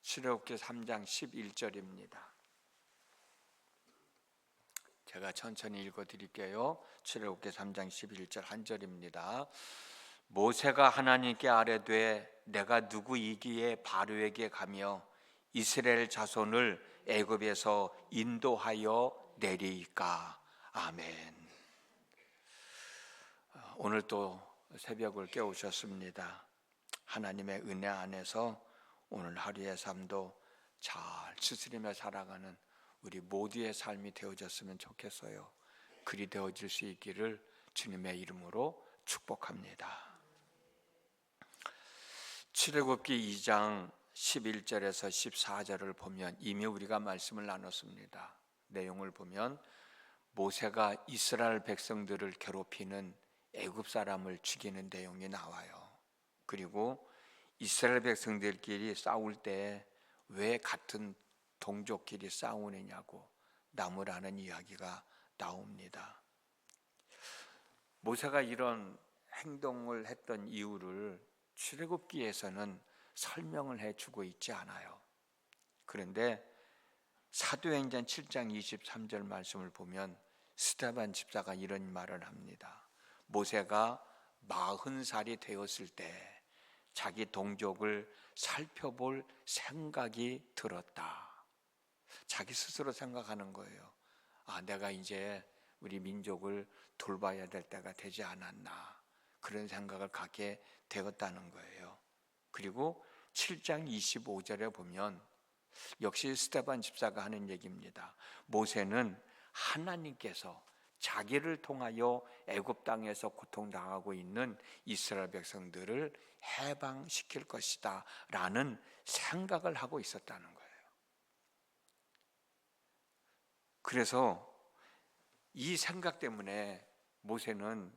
출애굽기 3장 11절입니다. 제가 천천히 읽어드릴게요. 출애굽기 3장 11절 한 절입니다. 모세가 하나님께 아뢰되 내가 누구이기에 바로에게 가며 이스라엘 자손을 애굽에서 인도하여 내리이까. 아멘. 오늘 또 새벽을 깨우셨습니다. 하나님의 은혜 안에서 오늘 하루의 삶도 잘 추스리며 살아가는 우리 모두의 삶이 되어졌으면 좋겠어요. 그리 되어질 수 있기를 주님의 이름으로 축복합니다. 출애굽기 2장 11절에서 14절을 보면 이미 우리가 말씀을 나눴습니다. 내용을 보면 모세가 이스라엘 백성들을 괴롭히는 애굽 사람을 죽이는 내용이 나와요. 그리고 이스라엘 백성들끼리 싸울 때 왜 같은 동족끼리 싸우느냐고 나무라는 이야기가 나옵니다. 모세가 이런 행동을 했던 이유를 출애굽기에서는 설명을 해주고 있지 않아요. 그런데 사도행전 7장 23절 말씀을 보면 스데반 집사가 이런 말을 합니다. 모세가 40살이 되었을 때 자기 동족을 살펴볼 생각이 들었다. 자기 스스로 생각하는 거예요. 내가 이제 우리 민족을 돌봐야 될 때가 되지 않았나, 그런 생각을 갖게 되었다는 거예요. 그리고 7장 25절에 보면 역시 스데반 집사가 하는 얘기입니다. 모세는 하나님께서 자기를 통하여 애굽 땅에서 고통당하고 있는 이스라엘 백성들을 해방시킬 것이다 라는 생각을 하고 있었다는 거예요. 그래서 이 생각 때문에 모세는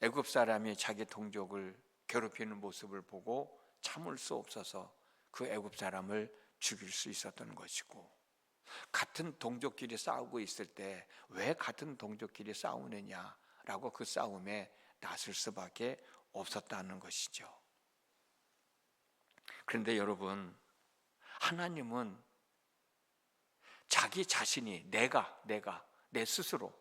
애굽 사람이 자기 동족을 괴롭히는 모습을 보고 참을 수 없어서 그 애굽 사람을 죽일 수 있었던 것이고, 같은 동족끼리 싸우고 있을 때 왜 같은 동족끼리 싸우느냐라고 그 싸움에 나설 수밖에 없었다는 것이죠. 그런데 여러분, 하나님은 자기 자신이 내 스스로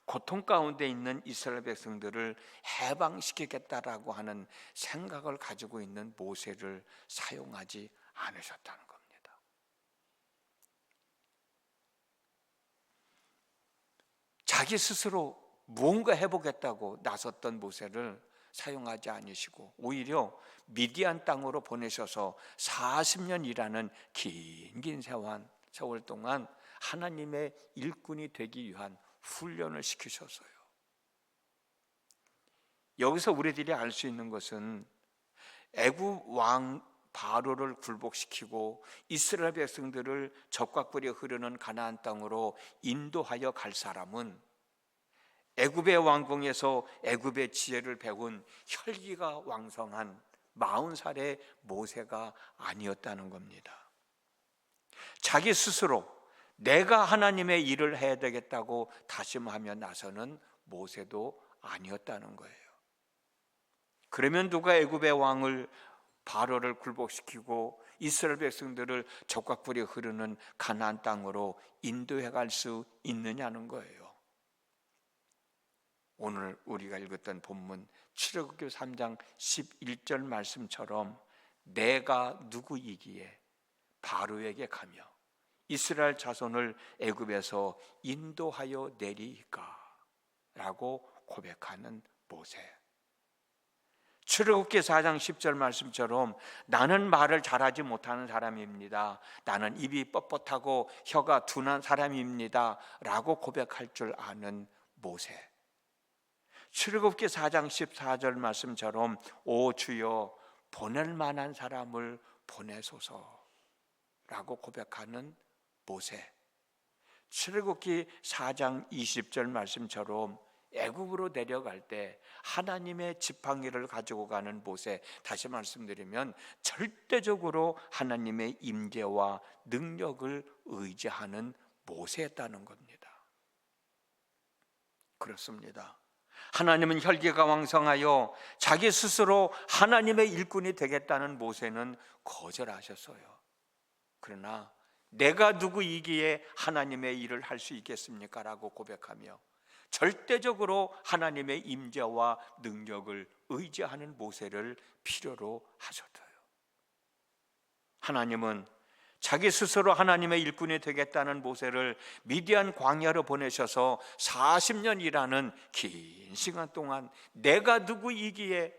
고통 가운데 있는 이스라엘 백성들을 해방시키겠다라고 하는 생각을 가지고 있는 모세를 사용하지 않으셨다는 겁니다. 자기 스스로 무언가 해보겠다고 나섰던 모세를 사용하지 않으시고 오히려 미디안 땅으로 보내셔서 40년이라는 긴 세월 동안 하나님의 일꾼이 되기 위한 훈련을 시키셨어요. 여기서 우리들이 알 수 있는 것은 애굽 왕 바로를 굴복시키고 이스라엘 백성들을 적과 꿀이 흐르는 가나안 땅으로 인도하여 갈 사람은 애굽의 왕궁에서 애굽의 지혜를 배운 혈기가 왕성한 40살의 모세가 아니었다는 겁니다. 자기 스스로 내가 하나님의 일을 해야 되겠다고 다짐하며 나서는 모세도 아니었다는 거예요. 그러면 누가 애굽의 왕을 바로를 굴복시키고 이스라엘 백성들을 적과 꿀이 흐르는 가나안 땅으로 인도해 갈 수 있느냐는 거예요. 오늘 우리가 읽었던 본문 출애굽기 3장 11절 말씀처럼 내가 누구이기에 바로에게 가며 이스라엘 자손을 애굽에서 인도하여 내리이까 라고 고백하는 모세. 출애굽기 4장 10절 말씀처럼 나는 말을 잘하지 못하는 사람입니다. 나는 입이 뻣뻣하고 혀가 둔한 사람입니다 라고 고백할 줄 아는 모세. 출애굽기 4장 14절 말씀처럼 오 주여 보낼 만한 사람을 보내소서 라고 고백하는 모세. 출애굽기 4장 20절 말씀처럼 애굽으로 내려갈 때 하나님의 지팡이를 가지고 가는 모세. 다시 말씀드리면 절대적으로 하나님의 임재와 능력을 의지하는 모세였다는 겁니다. 그렇습니다. 하나님은 혈기가 왕성하여 자기 스스로 하나님의 일꾼이 되겠다는 모세는 거절하셨어요. 그러나 내가 누구이기에 하나님의 일을 할 수 있겠습니까? 라고 고백하며 절대적으로 하나님의 임재와 능력을 의지하는 모세를 필요로 하셨어요. 하나님은 자기 스스로 하나님의 일꾼이 되겠다는 모세를 미디안 광야로 보내셔서 40년이라는 긴 시간 동안 내가 누구이기에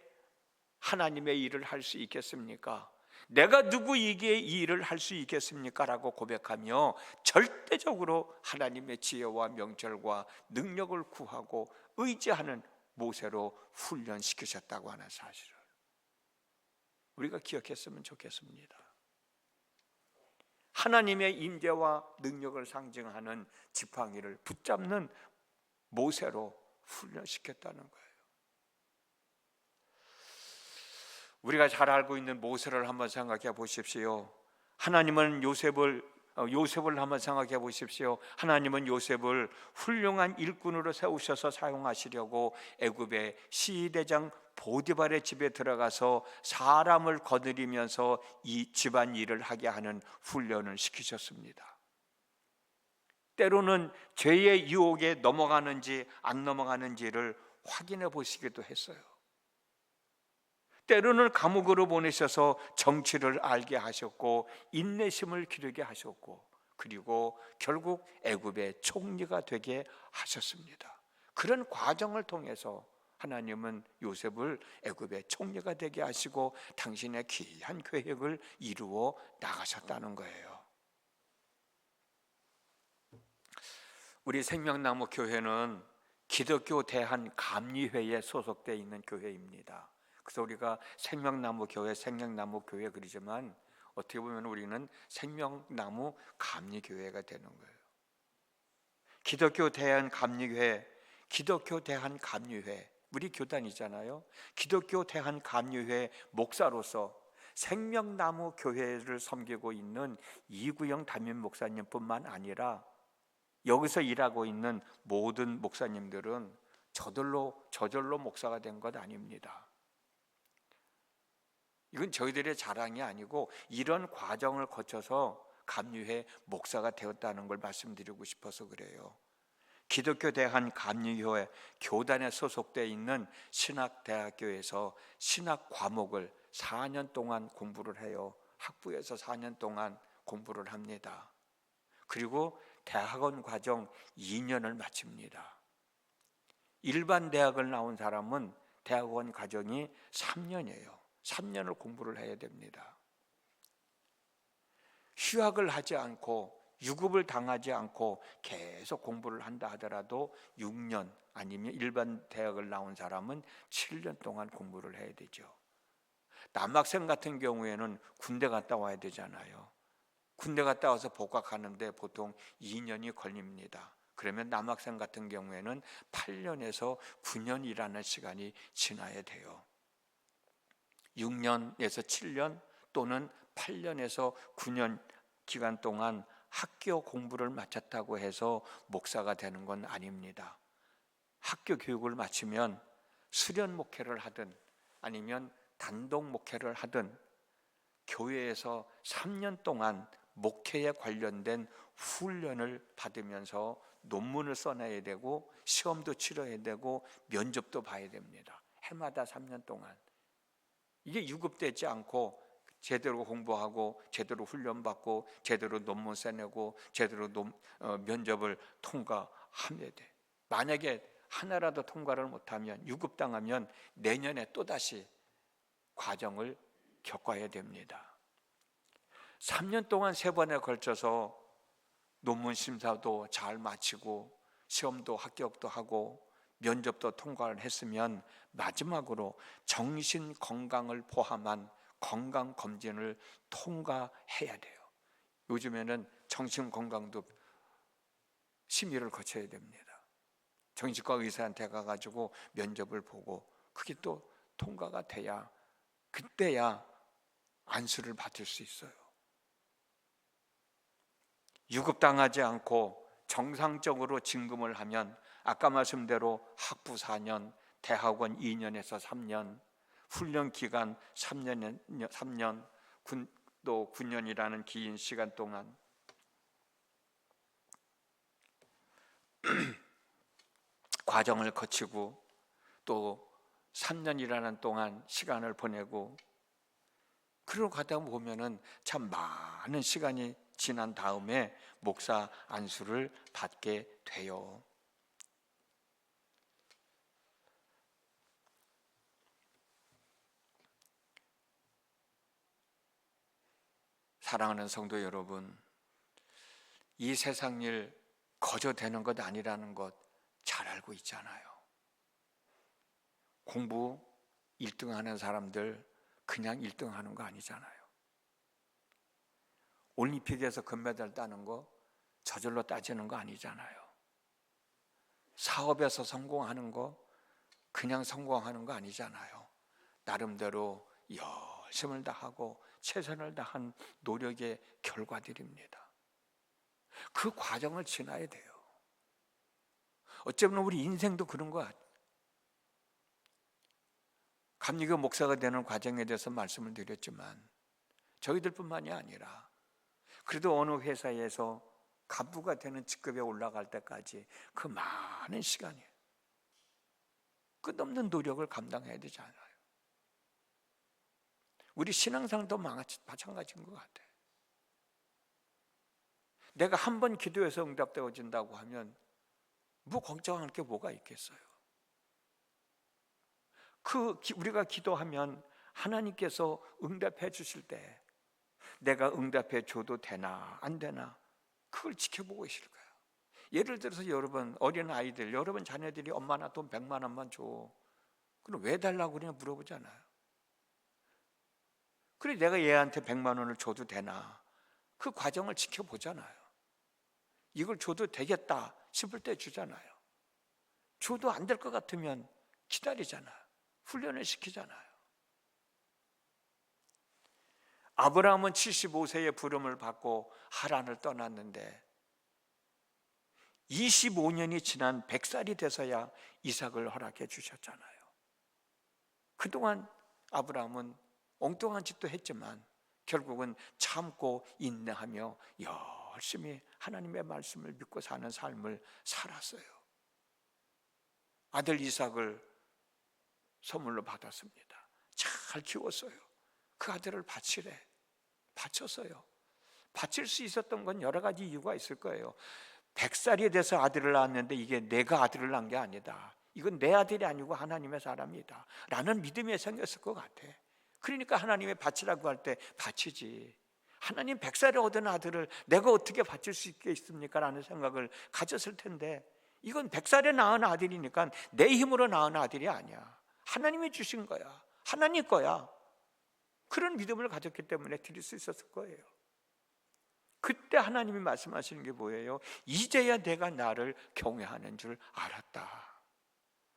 하나님의 일을 할 수 있겠습니까? 내가 누구이기에 이 일을 할 수 있겠습니까? 라고 고백하며 절대적으로 하나님의 지혜와 명철과 능력을 구하고 의지하는 모세로 훈련시키셨다고 하는 사실을 우리가 기억했으면 좋겠습니다. 하나님의 임재와 능력을 상징하는 지팡이를 붙잡는 모세로 훈련시켰다는 거예요. 우리가 잘 알고 있는 모세를 한번 생각해 보십시오. 하나님은 요셉을 한번 생각해 보십시오. 하나님은 요셉을 훌륭한 일꾼으로 세우셔서 사용하시려고 애굽의 시대장 보디발의 집에 들어가서 사람을 거느리면서 이 집안 일을 하게 하는 훈련을 시키셨습니다. 때로는 죄의 유혹에 넘어가는지 안 넘어가는지를 확인해 보시기도 했어요. 때로는 감옥으로 보내셔서 정치를 알게 하셨고 인내심을 기르게 하셨고 그리고 결국 애굽의 총리가 되게 하셨습니다. 그런 과정을 통해서 하나님은 요셉을 애굽의 총리가 되게 하시고 당신의 귀한 계획을 이루어 나가셨다는 거예요. 우리 생명나무 교회는 기독교 대한감리회에 소속되어 있는 교회입니다. 그래서 우리가 생명나무 교회 그러지만 어떻게 보면 우리는 생명나무 감리교회가 되는 거예요. 기독교 대한감리회, 우리 교단이잖아요. 기독교 대한감리회 목사로서 생명나무 교회를 섬기고 있는 이구영 담임 목사님뿐만 아니라 여기서 일하고 있는 모든 목사님들은 저절로 목사가 된 것 아닙니다. 이건 저희들의 자랑이 아니고 이런 과정을 거쳐서 감리회 목사가 되었다는 걸 말씀드리고 싶어서 그래요. 기독교 대한감리회 교단에 소속되어 있는 신학대학교에서 신학 과목을 4년 동안 공부를 해요. 학부에서 4년 동안 공부를 합니다. 그리고 대학원 과정 2년을 마칩니다. 일반 대학을 나온 사람은 대학원 과정이 3년이에요. 3년을 공부를 해야 됩니다. 휴학을 하지 않고 유급을 당하지 않고 계속 공부를 한다 하더라도 6년 아니면 일반 대학을 나온 사람은 7년 동안 공부를 해야 되죠. 남학생 같은 경우에는 군대 갔다 와야 되잖아요. 군대 갔다 와서 복학하는데 보통 2년이 걸립니다. 그러면 남학생 같은 경우에는 8년에서 9년이라는 시간이 지나야 돼요. 6년에서 7년 또는 8년에서 9년 기간 동안 학교 공부를 마쳤다고 해서 목사가 되는 건 아닙니다. 학교 교육을 마치면 수련 목회를 하든 아니면 단독 목회를 하든 교회에서 3년 동안 목회에 관련된 훈련을 받으면서 논문을 써내야 되고 시험도 치러야 되고 면접도 봐야 됩니다. 해마다 3년 동안. 이게 유급되지 않고 제대로 공부하고 제대로 훈련받고 제대로 논문 써내고 제대로 면접을 통과하면 돼. 만약에 하나라도 통과를 못하면 유급당하면 내년에 또다시 과정을 겪어야 됩니다. 3년 동안 3번에 걸쳐서 논문 심사도 잘 마치고 시험도 합격도 하고 면접도 통과를 했으면 마지막으로 정신 건강을 포함한 건강검진을 통과해야 돼요. 요즘에는 정신 건강도 심의를 거쳐야 됩니다. 정신과 의사한테 가가지고 면접을 보고 그게 또 통과가 돼야 그때야 안수를 받을 수 있어요. 유급당하지 않고 정상적으로 진급을 하면 아까 말씀대로 학부 4년, 대학원 2년에서 3년, 훈련 기간 3년, 또 9년이라는 긴 시간 동안 과정을 거치고 또 3년이라는 동안 시간을 보내고 그러고 가다 보면은 참 많은 시간이 지난 다음에 목사 안수를 받게 돼요. 사랑하는 성도 여러분, 이 세상 일 거저 되는 것 아니라는 것 잘 알고 있잖아요. 공부 1등 하는 사람들 그냥 1등 하는 거 아니잖아요. 올림픽에서 금메달 따는 거 저절로 따지는 거 아니잖아요. 사업에서 성공하는 거 그냥 성공하는 거 아니잖아요. 나름대로 열심을 다하고 최선을 다한 노력의 결과들입니다. 그 과정을 지나야 돼요. 어쩌면 우리 인생도 그런 것 같아요. 감리교 목사가 되는 과정에 대해서 말씀을 드렸지만 저희들뿐만이 아니라 그래도 어느 회사에서 간부가 되는 직급에 올라갈 때까지 그 많은 시간이 끝없는 노력을 감당해야 되잖아요. 우리 신앙생활도 마찬가지인 것 같아요. 내가 한 번 기도해서 응답되어진다고 하면 뭐 걱정할 게 뭐가 있겠어요. 우리가 기도하면 하나님께서 응답해 주실 때 내가 응답해 줘도 되나 안 되나 그걸 지켜보고 계실 거예요. 예를 들어서 여러분 어린 아이들, 여러분 자녀들이 엄마 나 돈 100만 원만 줘. 그럼 왜 달라고 그냥 물어보잖아요. 그래 내가 얘한테 100만 원을 줘도 되나 그 과정을 지켜보잖아요. 이걸 줘도 되겠다 싶을 때 주잖아요. 줘도 안 될 것 같으면 기다리잖아요. 훈련을 시키잖아요. 아브라함은 75세의 부름을 받고 하란을 떠났는데 25년이 지난 100살이 돼서야 이삭을 허락해 주셨잖아요. 그동안 아브라함은 엉뚱한 짓도 했지만 결국은 참고 인내하며 열심히 하나님의 말씀을 믿고 사는 삶을 살았어요. 아들 이삭을 선물로 받았습니다. 잘 키웠어요. 그 아들을 바쳤어요. 바칠 수 있었던 건 여러 가지 이유가 있을 거예요. 100살이 돼서 아들을 낳았는데 이게 내가 아들을 낳은 게 아니다. 이건 내 아들이 아니고 하나님의 사람이다 라는 믿음이 생겼을 것 같아. 그러니까 하나님의 바치라고 할 때 바치지. 하나님 100살에 얻은 아들을 내가 어떻게 바칠 수 있겠습니까? 라는 생각을 가졌을 텐데 이건 100살에 낳은 아들이니까 내 힘으로 낳은 아들이 아니야. 하나님이 주신 거야. 하나님 거야. 그런 믿음을 가졌기 때문에 드릴 수 있었을 거예요. 그때 하나님이 말씀하시는 게 뭐예요? 이제야 내가 나를 경외하는 줄 알았다.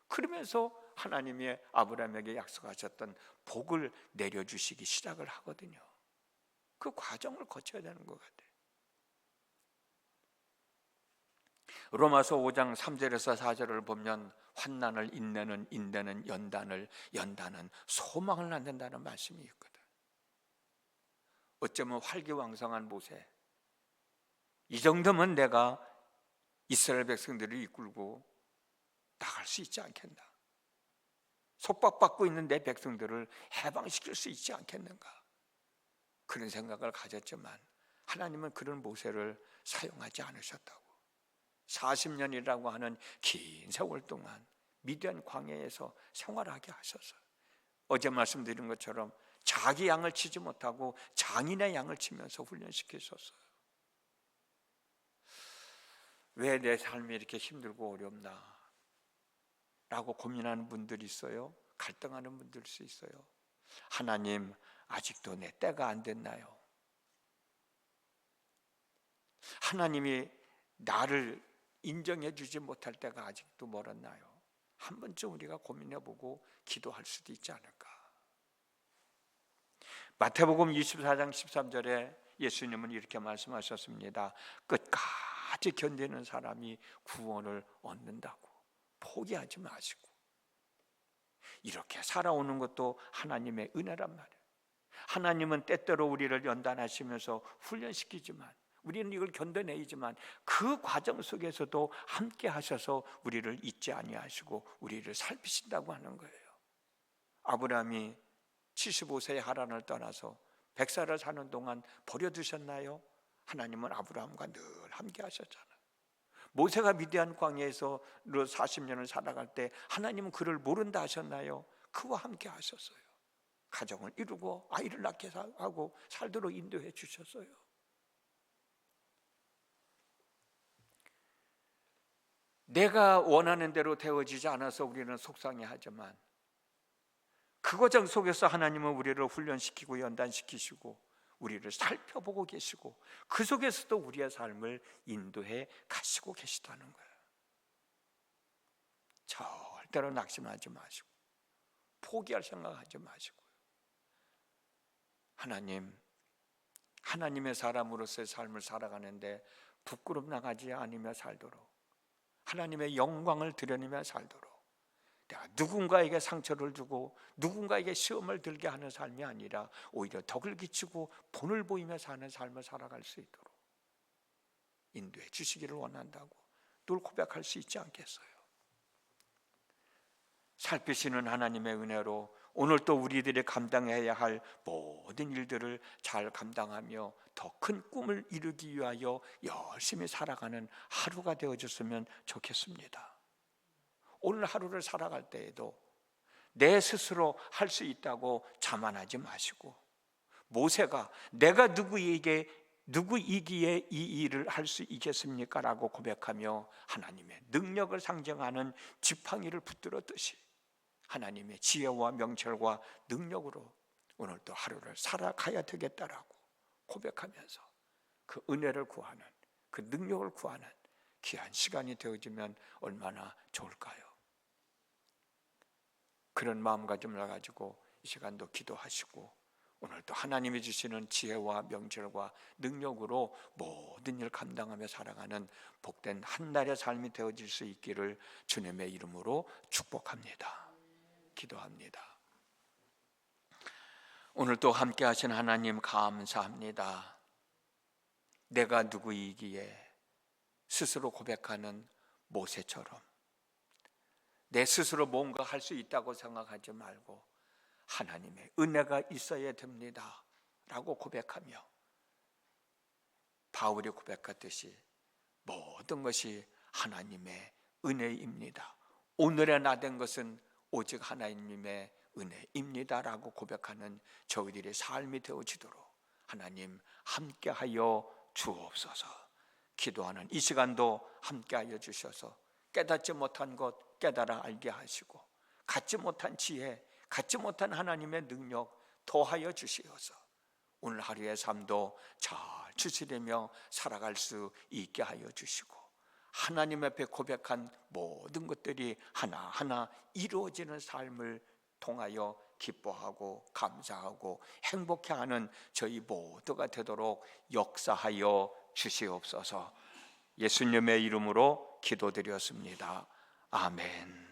그러면서 하나님이 아브라함에게 약속하셨던 복을 내려주시기 시작을 하거든요. 그 과정을 거쳐야 되는 것 같아요. 로마서 5장 3절에서 4절을 보면 환난을 인내는 인내는 연단은 소망을 낳는다는 말씀이 있거든. 어쩌면 활기왕성한 모세, 이 정도면 내가 이스라엘 백성들을 이끌고 나갈 수 있지 않겠나? 속박받고 있는 내 백성들을 해방시킬 수 있지 않겠는가? 그런 생각을 가졌지만 하나님은 그런 모세를 사용하지 않으셨다고. 40년이라고 하는 긴 세월 동안 미디안 광야에서 생활하게 하셨어요. 어제 말씀드린 것처럼 자기 양을 치지 못하고 장인의 양을 치면서 훈련시키셨어요. 왜 내 삶이 이렇게 힘들고 어렵나? 라고 고민하는 분들이 있어요. 갈등하는 분들 수 있어요. 하나님 아직도 내 때가 안 됐나요? 하나님이 나를 인정해 주지 못할 때가 아직도 멀었나요? 한 번쯤 우리가 고민해보고 기도할 수도 있지 않을까? 마태복음 24장 13절에 예수님은 이렇게 말씀하셨습니다. 끝까지 견디는 사람이 구원을 얻는다고. 포기하지 마시고. 이렇게 살아오는 것도 하나님의 은혜란 말이에요. 하나님은 때때로 우리를 연단하시면서 훈련시키지만, 우리는 이걸 견뎌내지만 그 과정 속에서도 함께 하셔서 우리를 잊지 아니하시고 우리를 살피신다고 하는 거예요. 아브라함이 75세에 하란을 떠나서 100살을 사는 동안 버려두셨나요? 하나님은 아브라함과 늘 함께 하셨잖아요. 모세가 미디안 광야에서 40년을 살아갈 때 하나님은 그를 모른다 하셨나요? 그와 함께 하셨어요. 가정을 이루고 아이를 낳게 하고 살도록 인도해 주셨어요. 내가 원하는 대로 되어지지 않아서 우리는 속상해하지만 그 과정 속에서 하나님은 우리를 훈련시키고 연단시키시고 우리를 살펴보고 계시고 그 속에서도 우리의 삶을 인도해 가시고 계시다는 거예요. 절대로 낙심하지 마시고 포기할 생각하지 마시고요. 하나님의 사람으로서의 삶을 살아가는데 부끄럼 나가지 않으며 살도록, 하나님의 영광을 드러내며 살도록, 내가 누군가에게 상처를 주고 누군가에게 시험을 들게 하는 삶이 아니라 오히려 덕을 기치고 본을 보이며 사는 삶을 살아갈 수 있도록 인도해 주시기를 원한다고 늘 고백할 수 있지 않겠어요? 살피시는 하나님의 은혜로 오늘 또 우리들이 감당해야 할 모든 일들을 잘 감당하며 더 큰 꿈을 이루기 위하여 열심히 살아가는 하루가 되어줬으면 좋겠습니다. 오늘 하루를 살아갈 때에도 내 스스로 할 수 있다고 자만하지 마시고, 모세가 내가 누구이기에 이 일을 할 수 있겠습니까? 라고 고백하며 하나님의 능력을 상징하는 지팡이를 붙들었듯이 하나님의 지혜와 명철과 능력으로 오늘도 하루를 살아가야 되겠다라고 고백하면서 그 은혜를 구하는, 그 능력을 구하는 귀한 시간이 되어지면 얼마나 좋을까요? 그런 마음가짐을 가지고 이 시간도 기도하시고 오늘도 하나님이 주시는 지혜와 명철과 능력으로 모든 일 감당하며 살아가는 복된 한 날의 삶이 되어질 수 있기를 주님의 이름으로 축복합니다. 기도합니다. 오늘 또 함께 하신 하나님 감사합니다. 내가 누구이기에 스스로 고백하는 모세처럼 내 스스로 뭔가 할 수 있다고 생각하지 말고 하나님의 은혜가 있어야 됩니다 라고 고백하며 바울이 고백했듯이 모든 것이 하나님의 은혜입니다. 오늘의 나 된 것은 오직 하나님의 은혜입니다 라고 고백하는 저희들의 삶이 되어지도록 하나님 함께하여 주옵소서. 기도하는 이 시간도 함께하여 주셔서 깨닫지 못한 것 깨달아 알게 하시고 갖지 못한 지혜, 갖지 못한 하나님의 능력 더하여 주시어서 오늘 하루의 삶도 잘 추스리며 살아갈 수 있게 하여 주시고 하나님 앞에 고백한 모든 것들이 하나하나 이루어지는 삶을 통하여 기뻐하고 감사하고 행복해하는 저희 모두가 되도록 역사하여 주시옵소서. 예수님의 이름으로 기도드렸습니다. 아멘.